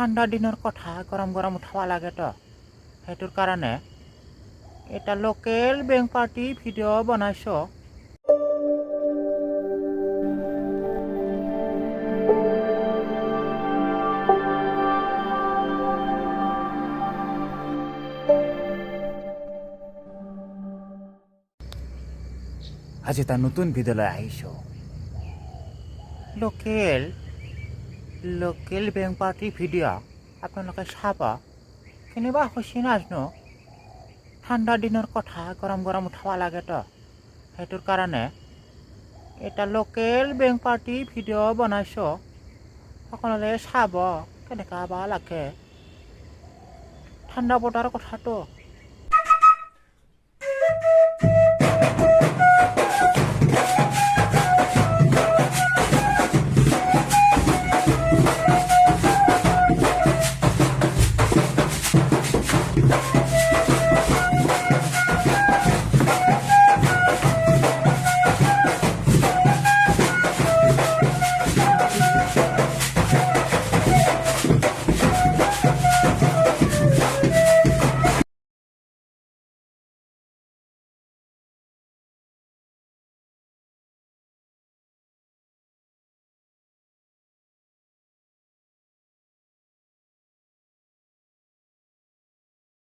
ঠাণ্ডা দিনৰ কথা গৰম গৰম উঠাব লাগেতো সেইটোৰ কাৰণে এটা লোকেল বেং পাৰ্টি ভিডিঅ' বনাইছো। আজি এটা নতুন ভিডিঅ' লৈ আহিছো। লোকেল বেং পাৰ্টি ভিডিঅ' আপোনালোকে চাব। কেনেবা হৈছে নাজানো, ঠাণ্ডা দিনৰ কথা গৰম গৰম উঠাব লাগেতো সেইটোৰ কাৰণে এটা লোকেল বেং পাৰ্টি ভিডিঅ' বনাইছো। সকলোৱে চাব কেনেকা বা লাগে। ঠাণ্ডা বতৰৰ কথাটো